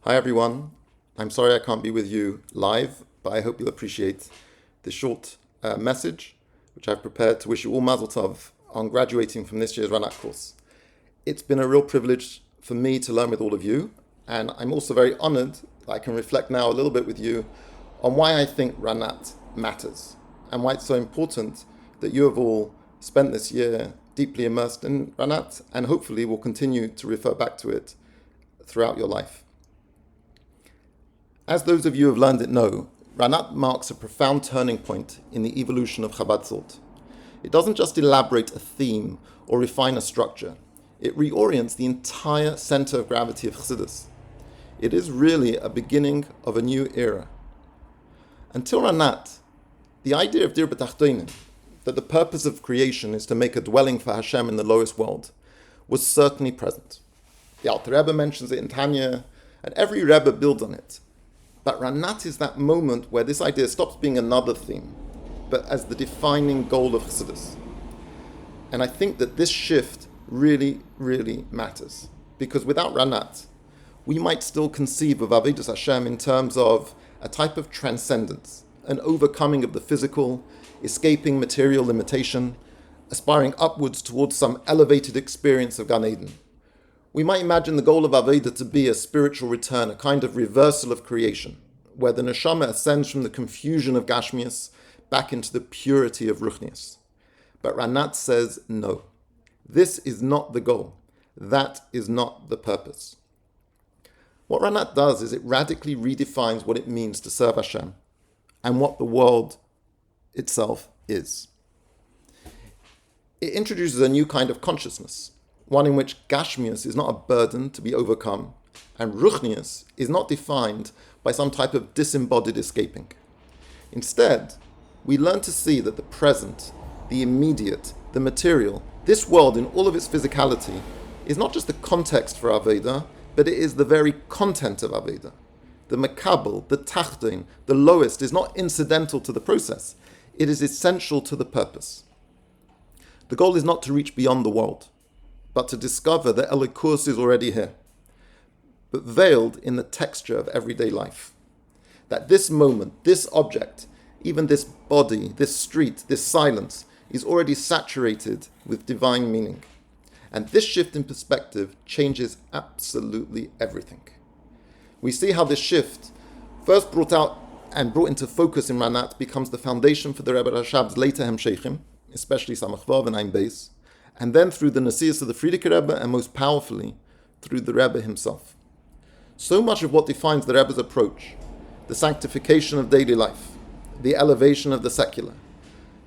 Hi everyone, I'm sorry I can't be with you live, but I hope you'll appreciate this short message, which I've prepared to wish you all Mazel Tov on graduating from this year's Ranat course. It's been a real privilege for me to learn with all of you, and I'm also very honored that I can reflect now a little bit with you on why I think Ranat matters, and why it's so important that you have all spent this year deeply immersed in Ranat, and hopefully will continue to refer back to it throughout your life. As those of you who have learned it know, Ranat marks a profound turning point in the evolution of Chabad thought. It doesn't just elaborate a theme or refine a structure, it reorients the entire center of gravity of Chassidus. It is really a beginning of a new era. Until Ranat, the idea of Dira B'Tachtonim, that the purpose of creation is to make a dwelling for Hashem in the lowest world, was certainly present. The Alter Rebbe mentions it in Tanya, and every Rebbe builds on it. But Ranat is that moment where this idea stops being another theme, but as the defining goal of Chassidus. And I think that this shift really, really matters, because without Ranat, we might still conceive of Avodas Hashem in terms of a type of transcendence, an overcoming of the physical, escaping material limitation, aspiring upwards towards some elevated experience of Gan Eden. We might imagine the goal of Avodah to be a spiritual return, a kind of reversal of creation, where the neshama ascends from the confusion of Gashmias back into the purity of Ruchnias. But Ranat says no. This is not the goal. That is not the purpose. What Ranat does is it radically redefines what it means to serve Hashem and what the world itself is. It introduces a new kind of consciousness, one in which Gashmias is not a burden to be overcome, and Ruchnias is not defined by some type of disembodied escaping. Instead, we learn to see that the present, the immediate, the material, this world in all of its physicality, is not just the context for Avodah, but it is the very content of Avodah. The makabel, the tachton, the lowest, is not incidental to the process. It is essential to the purpose. The goal is not to reach beyond the world, but to discover that Elokus is already here, but veiled in the texture of everyday life. That this moment, this object, even this body, this street, this silence, is already saturated with divine meaning. And this shift in perspective changes absolutely everything. We see how this shift, first brought out and brought into focus in Ranat, becomes the foundation for the Rebbe Rashab's later Hemshechim, especially Samach Vav and Ein Beis, and then through the Nasias of the Frierdiker Rebbe, and most powerfully, through the Rebbe himself. So much of what defines the Rebbe's approach, the sanctification of daily life, the elevation of the secular,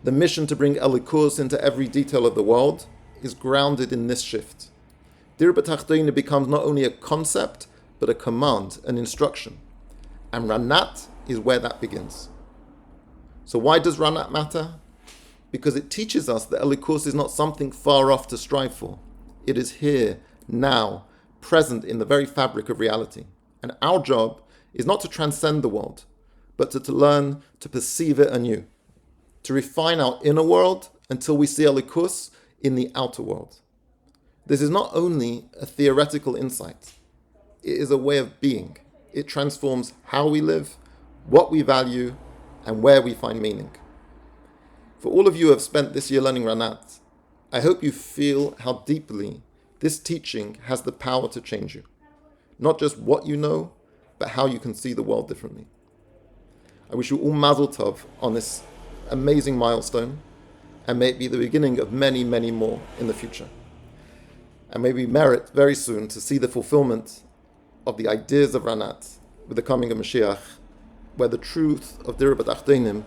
the mission to bring Elokus into every detail of the world, is grounded in this shift. Dira B'Tachtonim becomes not only a concept, but a command, an instruction. And Ranat is where that begins. So why does Ranat matter? Because it teaches us that Elokus is not something far off to strive for. It is here, now, present in the very fabric of reality. And our job is not to transcend the world, but to learn to perceive it anew, to refine our inner world until we see Elokus in the outer world. This is not only a theoretical insight, it is a way of being. It transforms how we live, what we value, and where we find meaning. For all of you who have spent this year learning Ranat, I hope you feel how deeply this teaching has the power to change you. Not just what you know, but how you can see the world differently. I wish you all Mazel Tov on this amazing milestone, and may it be the beginning of many, many more in the future. And may we merit very soon to see the fulfillment of the ideas of Ranat with the coming of Mashiach, where the truth of Dira B'Tachtonim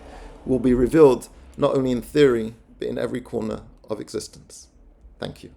will be revealed not only in theory, but in every corner of existence. Thank you.